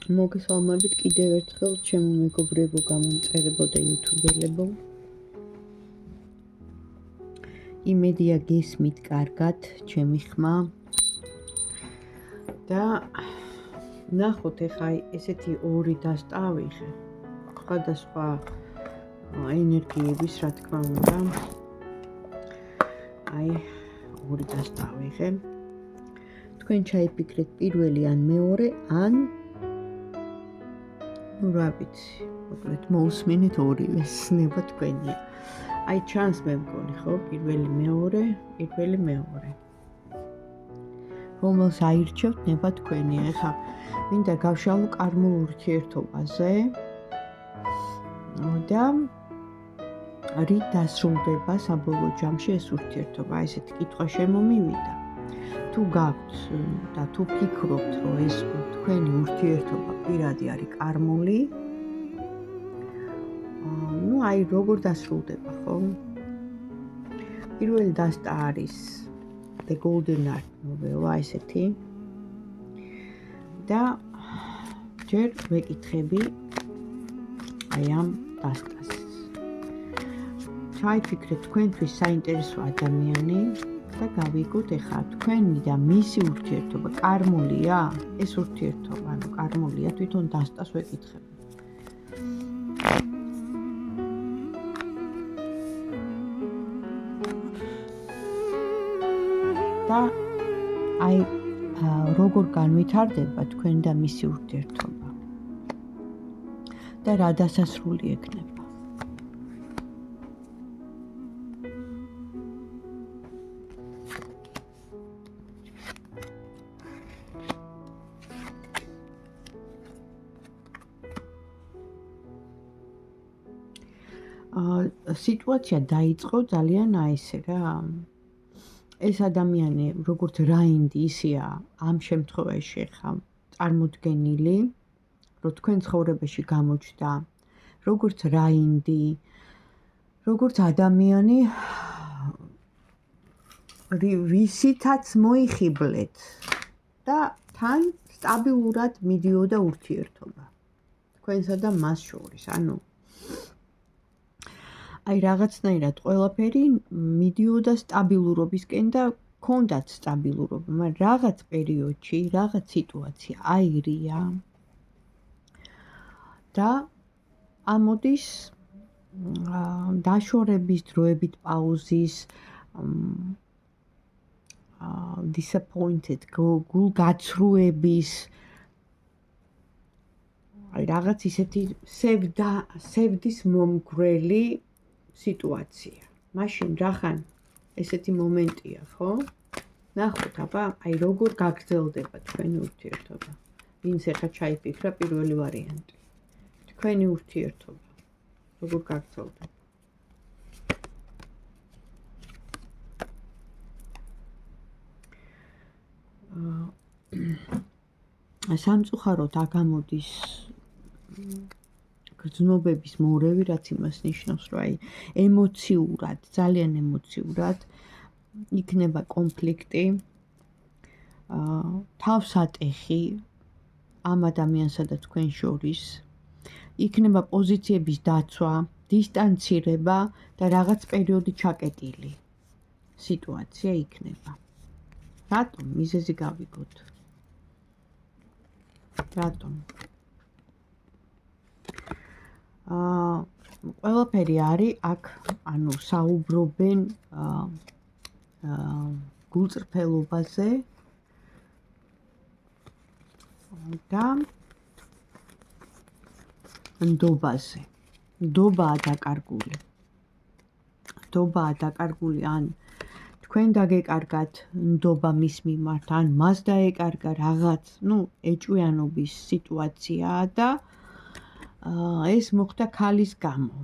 მოგესალმებით კიდევ ერთხელ ჩემო მეგობრებო, გამომწერებო და იუთუბერებო. იმედია გესმით კარგად, ჩემი ხმა. და ნახოთ ეხა ესეთი ორი დასტა ავიღე. სხვადასხვა ენერგიების, რა თქმა უნდა. აი, ორი დასტა ავიღე. თქვენ ჩაიფიქრეთ პირველი ან მეორე, ან რა ვიცი, მოკლედ მოусმინეთ ორივეს, ნება თქვენია. აი ჩანს მე მგონი, ხო, პირველი მეორე. რომელს აირჩევთ, ნება თქვენია. ეხლა მინდა გავშალო კარმულ ურთიერთობაზე. და რით დასრულდება საბოლოო ჯამში ეს ურთიერთობა? ესეთი კითხვა შემომივიდა. თუ გაქვთ და თუ ფიქრობთ, რომ ეს თქვენი ურთიერთობა პირადი არის კარმული, ну, აი როგორ დასრულდება, ხო? პირველი დასტა არის The Golden Art ნოველა ესეთი. და ჯერ ვეკითხები აი ამ დასტას. ჩაიფიქრეთ თქვენთვის საინტერესო ადამიანი და გავიგოთ ეხლა თქვენი და მისი ურთიერთობა კარმულია? ეს ურთიერთობა, ანუ კარმულია, თვითონ დასტას ვეკითხები. და აი როგორ განვითარდება თქვენ და მისი ურთიერთობა და რა დასასრული ექნება. სიტუაცია დაიწყო ძალიან აი ესე რა. ეს ადამიანი როგორც რაინდი ისეა ამ შემთხვევაში ხა წარმოდგენილი, რომ თქვენ ცხოვრებაში გამოჩნდა როგორც რაინდი, როგორც ადამიანი, ვისითაც მოიხიბლეთ და თან სტაბილურად მიდიოდა ურთიერთობა თქვენსა და მას შორის. ანუ აი რაღაცნაირად ყველაფერი მიდიოდა სტაბილურობისკენ და ჰქონდათ სტაბილურობა, მაგრამ რაღაც პერიოდში, რაღაც სიტუაცია აირია და ამოდის დაშორების დროებით პაუზის, disappointed, გულგაცრუების, აი რაღაც ისეთი სევდის მომგვრელი სიტუაცია. მაშინ რახან ესეთი მომენტია, ხო? ნახოთ, აბა, აი როგორ გაგრძელდება თქვენი ურთიერთობა. ვინც ეხა ჩაიფიქრა პირველი ვარიანტი. თქვენი ურთიერთობა როგორ გაგრძელდება? სამწუხაროდ აგამოდის გრძნობების მორევი, რაც იმას ნიშნავს, რომ აი ემოციურად, ძალიან ემოციურად იქნება კონფლიქტი, თავსატეხი ამ ადამიანსა და თქვენ შორის, იქნება პოზიციების დაცვა, დისტანცირება და რაღაც პერიოდი ჩაკეტილი სიტუაცია იქნება. რატომ? მიზეზი გავიგოთ. რატომ? ყველაფერი არის აქ, ანუ საუბრობენ გულწრფელობაზე და ნდობაზე. ნდობაა დაკარგული, ან თქვენ დაგეკარგათ ნდობა მის მიმართ, ან მას დაეკარგა რაღაც, ეჭვიანობის სიტუაციაა და ეს მოხდა ქალის გამო.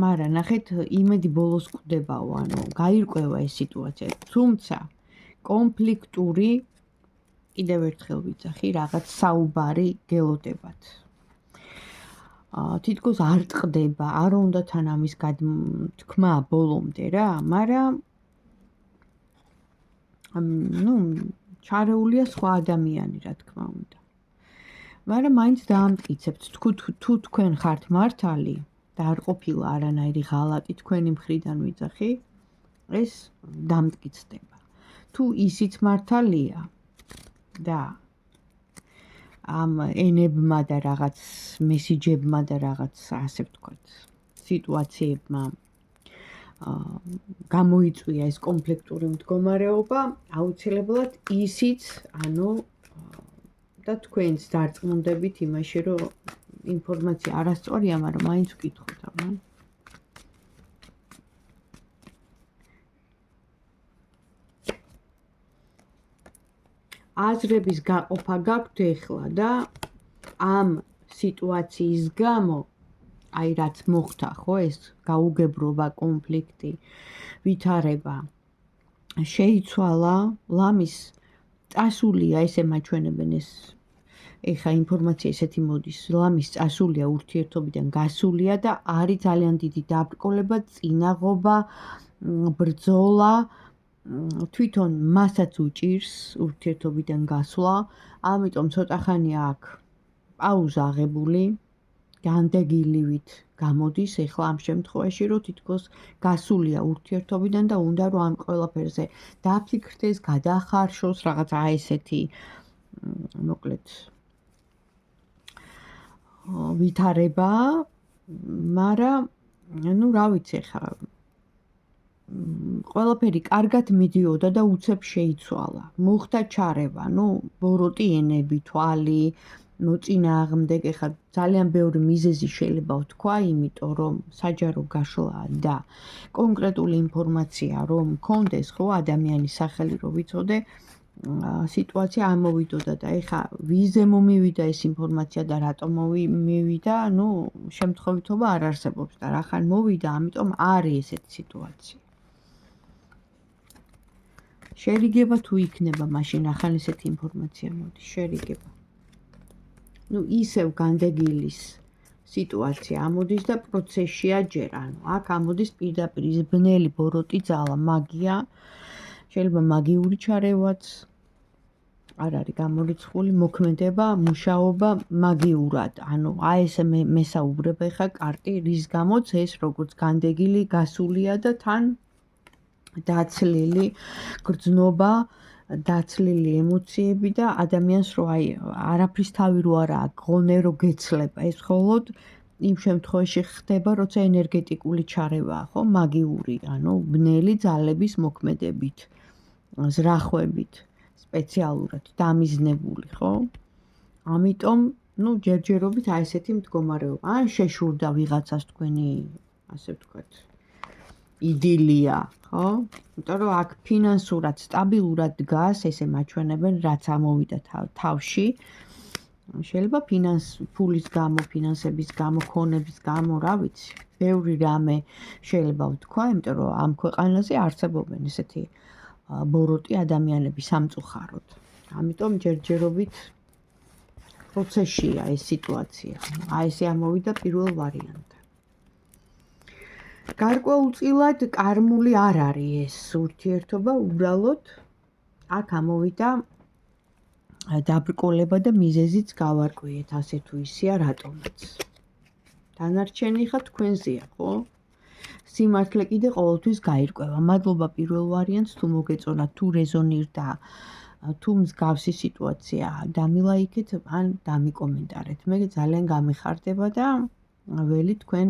მაგრამ ნახეთ, იმედი ბოლოს კვდებაო, ანუ გაირკვევა ეს სიტუაცია, თუმცა კონფლიქტური, კიდევ ერთხელ ვიცახი, რაღაც საუბარი გელოდებათ. თითქოს არ ტყდება, არ უნდა თან ამის თქმა ბოლომდე რა, მაგრამ ჩარეულია სხვა ადამიანი, რა თქმა უნდა. მაგრამ მაინც დაამტკიცებთ, თუ თქვენ ხართ მართალი და არ ყოფილა არანაირი ღალატი თქვენი მხრიდან ვიძახი, ეს დამტკიცდება. თუ ისიც მართალია და ამ ენებმა და რაღაც მესიჯებმა და რაღაც ასე ვთქვათ, სიტუაციებმა გამოიწვია ეს კონფლიქტური მდგომარეობა, აუცილებლად ისიც, და თქვენც დარწმუნდებით იმაში, რომ ინფორმაცია არასწორია, მაგრამ მაინც ვკითხოთ, აბა. აზრების გაყოფა გაქვთ ეხლა და ამ სიტუაციის გამო, აი რაც მოხდა, ხო, ეს გაუგებრობა, კონფლიქტი, ვითარება, შეიცვალა, ლამის წასულია, ესე მაჩვენებენ ეს ეხა ინფორმაცია ესეთი მოდის, ლამის წასულია ურთიერთობიდან გასულია და არის ძალიან დიდი დაბრკოლება, წინაღობა, ბრძოლა, თვითონ მასაც უჭირს ურთიერთობიდან გასვლა, ამიტომ ცოტა ხანია აქ პაუზა აღებული, განდეგილივით გამოდის ეხლა ამ შემთხვევაში, რომ თითქოს გასულია ურთიერთობიდან და უნდა რომ ამ ყველაფერზე დაფიქრდეს, გადაახარშოს რაღაცა ესეთი, მოკლედ ვითარება, მაგრამ რა ვიცი ხა ყველაფერი კარგად მიდიოდა და უცებ შეიცვალა. მოხდა ჩარევა, ბოროტი ენები, თვალი, მოწინააღმდეგე, ხა ძალიან ბევრი მიზეზი შეიძლება ვთქვა, იმიტომ რომ საჯარო გაშლა და კონკრეტული ინფორმაცია რომ მქონდეს, ხო, ადამიანის სახელი რომ ვიცოდე, სიტუაცია ამოვიდოდა და ეხა ვიზე მომივიდა ეს ინფორმაცია და რატომ მივიდა, შემთხვევითობა არ არსებობს და რახან მოვიდა, ამიტომ არის ესეთი სიტუაცია. შერიგება თუ იქნება, მაშინ ახალ ესეთი ინფორმაცია მოდის, შერიგება. ისევ განდეგილის სიტუაცია ამოდის და პროცესშია ჯერ, აქ ამოდის პირდაპირ ის ბნელი ბოროტი ძალა, მაგია, შეიძლება მაგიური ჩარევაც არ არის გამორიცხული, მოქმედება, მუშაობა მაგიურად, ესე მესაუბრებ ეხა კარტი, რის გამოც ეს როგორც განდეგილი გასულია და თან დაცლილი გრძნობა, დაცლილი ემოციები და ადამიანს რო არაფრის თავი რო არა აქვს, ღონე რო გეცლება, ეს მხოლოდ იმ შემთხვევაში ხდება, როცა ენერგეტიკული ჩარევაა, ხო, მაგიური, ბნელი ძალების მოქმედებით, ზრახვებით, სპეციალურად დამიზნებული, ხო? ამიტომ, ჯერჯერობით ესეთი მდგომარეობა. ან შეშურდა ვიღაცას თქვენი, ასე ვთქვათ, იდილია, ხო? იმიტომ რომ აქ ფინანსურად სტაბილურად დგას, ესე მაჩვენებენ, რაც ამოვიდა თავში. შეიძლება ფულის გამო, ფინანსების გამო, ქონების გამო, რა ვიცი, ბევრი რამე შეიძლება ვთქვა, იმიტომ რომ ამ ქვეყანაზე არსებობენ ესეთი ბოროტი ადამიანები სამწუხაროდ. ამიტომ ჯერჯერობით პროცესშია ეს სიტუაცია. ესე ამოვიდა პირველ ვარიანტად. გარკვეულწილად კარმული არ არის ეს ურთიერთობა, უბრალოდ აქ ამოვიდა დაბრკოლება და მიზეზიც გავარკვიეთ, ასე თუ ისეა, რატომაც. დანარჩენი ხა თქვენზეა, ხო? სიმართლე კიდე ყოველთვის გაირკვევა. მადლობა პირველ ვარიანტს, თუ მოგეწონათ, თუ რეზონირდა, თუ მსგავსი სიტუაცია დამილაიქეთ, ან დამიკომენტარეთ. მე ძალიან გამიხარდება და ველი თქვენ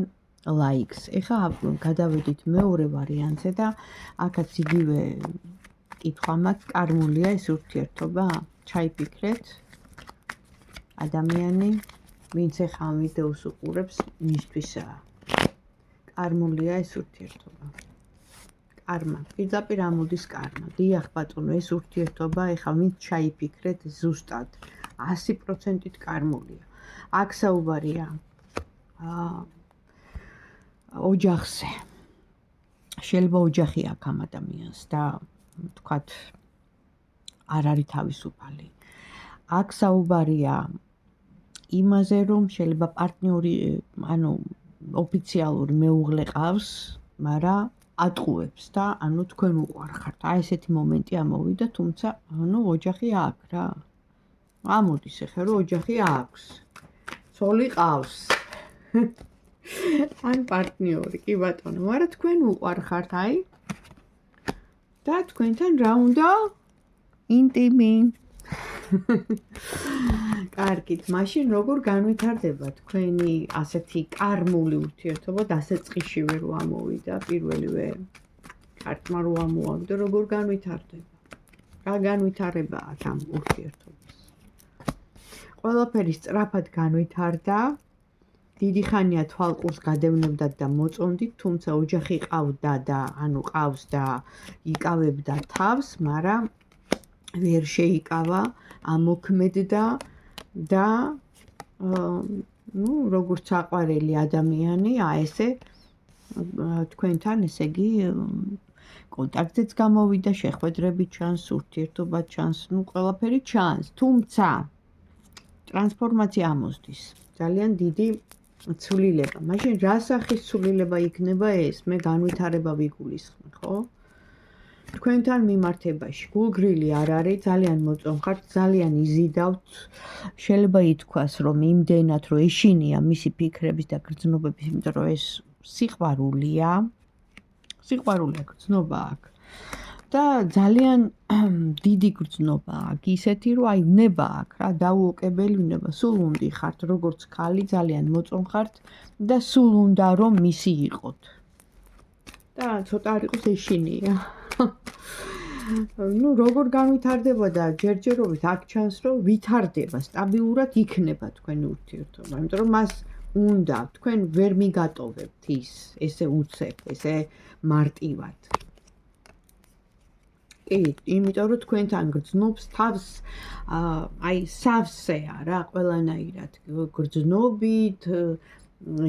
ლაიქს. ეხლა გადავედით მეორე ვარიანტზე და აქაც იგივე კითხვა მაქვს, კარმულია ეს ურთიერთობა? ჩაიფიქრეთ. ადამიანი, ვინც ეხლა ამ ვიდეოს უყურებს, მისთვისაა. კარმულია ეს ურთიერთობა. კარმა, პირდაპირ ამოდის კარმა. დიახ ბატონო, ეს ურთიერთობა ეხლა ვინც ჩაიფიქრეთ, ზუსტად 100%-ით კარმულია. აქ საუბარია ოჯახზე. შეიძლება ოჯახი აქვს ამ ადამიანს და თქვათ არ არის თავისუფალი. აქ საუბარია იმაზე, რომ შეიძლება პარტნიორი, ოფიციალური მეუღლე ყავს, მაგრამ ატყუებს და თქვენ უყვარხართ. ესეთი მომენტი ამოვიდა, თუმცა ოჯახი აქვს რა. ამოდის ეხლა რომ ოჯახი აქვს. ცოლი ყავს. ან პარტნიორი, კი ბატონო, მაგრამ თქვენ უყვარხართ, აი. და თქვენთან რა უნდა? ინტიმი. კარგით, მაშინ როგორ განვითარდება თქვენი ასეთი კარმული ურთიერთობა დასაწყისშივე რო ამოვიდა პირველივე კარტმა რო ამოაგდო, როგორ განვითარდება? რა განვითარება აქვს ამ ურთიერთობას? ყველაფერი სწრაფად განვითარდა. დიდი ხანია თვალყურს გადევნებდათ და მოწონდით, თუმცა ოჯახი ყავდა და ანუ ყავს და იკავებდა თავს, მაგრამ ვერ შეიკავა, ამოქმედდა და როგორც საყვარელი ადამიანი, ესე თქვენთან, ესე იგი, კონტაქტზეც გამოვიდა, შეხვედრები ჩანს, ურთიერთობა ჩანს, ყველაფერი ჩანს, თუმცა ტრანსფორმაცია ამოსდის. ძალიან დიდი ცვლილება. მაშინ რა სახის ცვლილება იქნება ეს? მე განვითარება ვიგულისხმე, ხო? თქვენთან მიმართებაში გულგრილი არ არის, ძალიან მოწონხართ, ძალიან იზიდავთ. შეიძლება ითქვას, რომ იმდენად რომ ეშინია მისი ფიქრების და გრძნობების, იმიტომ რომ ეს სიყვარულია. სიყვარულია, გრძნობა აქვს. და ძალიან დიდი გრძნობა აქვს, ისეთი რომ აი ვნება აქვს რა, დაუოკებელი ვნება, სულ უნდა ხართ, როგორც ქალი, ძალიან მოწონხართ და სულ უნდა რომ მისი იყოთ. და ცოტა არ იყოს ეშინია. როგორ განვითარდება და ჯერჯერობით აქ ჩანს, რომ ვითარდება, სტაბილურად იქნება თქვენი ურთიერთობა, იმიტომ რომ მას უნდა, თქვენ ვერ მიგატოვებთ ის, ესე უცებ, ესე მარტივად. იმიტომ რომ თქვენთან გრძნობს თავს, აი სავსეა რა, ყველანაირად გრძნობით,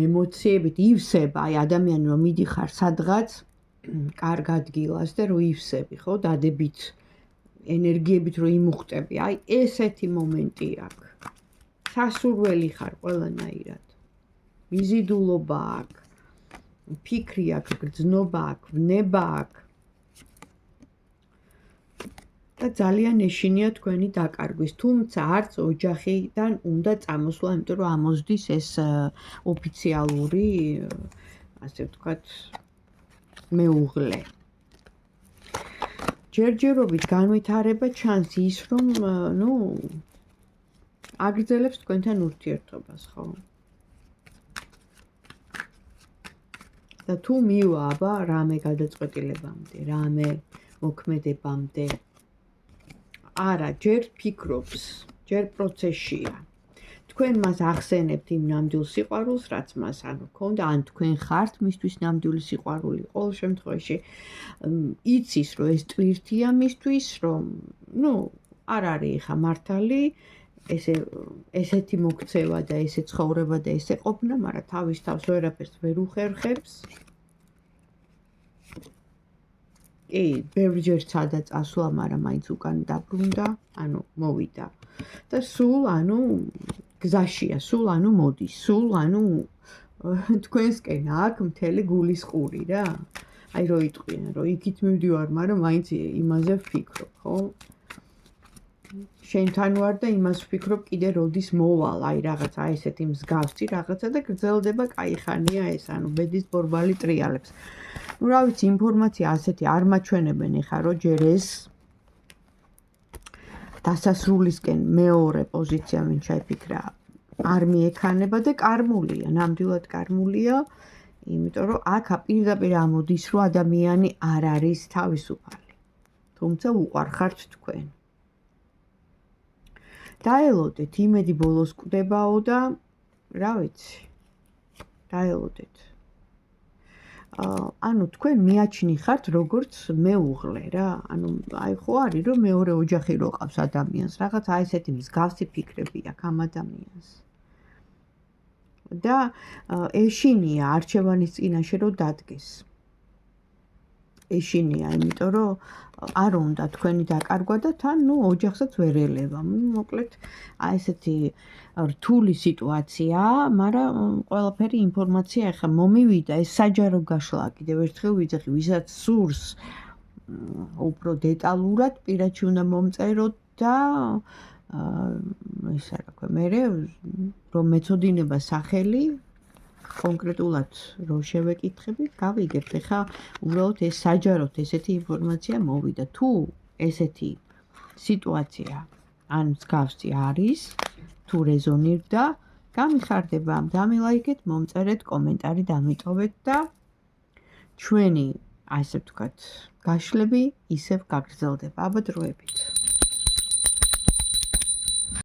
ემოციებით ივსება, აი ადამიანი რომ მიდიხარ სადღაც კარგ ადგილას და რო ივსები, ხო, დადებით ენერგიებით რო იმუხტები, აი ესეთი მომენტი აქვს. სასურველი ხარ ყველანაირად. მიზიდულობა აქვს, ფიქრი აქვს, გრძნობა აქვს, ვნება აქვს. და ძალიან ეშინია თქვენი დაკარგვის, თუმცა არც ოჯახიდან უნდა წამოსვლა, იმიტომ რომ ამოსდის ეს ოფიციალური, ასე ვთქვათ, მეუღლე. ჯერჯერობით განვითარება ჩანს ის, რომ, აგრძელებს თქვენთან ურთიერთობას, ხო? და თუ მივა, აბა, რამე გადაწყვეტილებამდე, რამე მოქმედებამდე, არა, ჯერ ფიქრობს, ჯერ პროცესშია. თქვენ მას ახსენებთ იმ ნამდვილ სიყვარულს, რაც მას ანუ ჰქონდა, ან თქვენ ხართ მისთვის ნამდვილი სიყვარული. ყოველ შემთხვევაში იცის, რომ ეს ტვირთია მისთვის, რომ, არ არის ხა მართალი, ესეთი მოქცევა და ესე ცხოვრება და ესე ყოფნა, მაგრამ თავის თავს ვერაფერს ვერ უხერხებს. ბევრჯერ ცადა წასვლა, მაგრამ მაინც უკან დაბრუნდა, ანუ მოვიდა. და სულ, გზაშია, სულ, მოდის, სულ, თქვენსკენ აქ მთელი გულის ყური რა. აი რო იტყვიან, რომ იქით მივდივარ, მაგრამ მაინც იმაზე ვფიქრობ, ხო? შენთან ვარ და იმას ვფიქრობ, კიდე როდის მოვალ, აი რაღაცა ესეთი მსგავსი რაღაცა და გრძელდება კაი ხანია ეს, ბედის ბორბალი ტრიალებს. რა ვიცი, ინფორმაცია ასეთი არ მაჩვენებენ ეხა, რომ ჯერ ეს დასასრულისკენ მეორე პოზიცია ვინ ჩაიფიქრა, არ მიექანება და კარმულია, ნამდვილად კარმულია, იმიტომ რომ აქ პირდაპირ ამოდის, რომ ადამიანი არ არის თავისუფალი, თუმცა უყვარხართ თქვენ. დაელოდეთ, იმედი ბოლოს კვდებაო და რა ვიცი, დაელოდეთ. თქვენ მიაჩნიხართ როგორც მეუღლე რა, აი ხო არის, რომ მეორე ოჯახი რო ყავს ადამიანს, რაღაც აი ესეთი მსგავსი ფიქრები აქვს ამ ადამიანს. და ეშინია არჩევანის წინაშე რომ დადგეს. ეშინია, იმიტომ რომ არ უნდა თქვენი დაკარგვა და თან, ოჯახსაც ვერ ელევა. მოკლედ, აი ესეთი რთული სიტუაციაა, მაგრამ ყველაფერი ინფორმაცია ახლა მომივიდა, ეს საჯარო გაშლა კიდევ ერთხელ ვიძახი, ვისაც სურს უფრო დეტალურად, პირადში უნდა მომწეროთ და ისა რა ქვია, მე რომ მეწოდინება სახელი კონკრეტულად რო შევეკითხები, გავიგებთ, ეხლა უბრალოდ ეს საჯაროდ ესეთი ინფორმაცია მოვიდა. თუ ესეთი სიტუაცია ან მსგავსი არის, თუ რეზონირდა, გამიხარდება, დამილაიქეთ, მომწერეთ, კომენტარი დამიტოვეთ და ჩვენი, ასე ვთქვათ, გაშლები ისევ გაგრძელდება. აბა დროებით.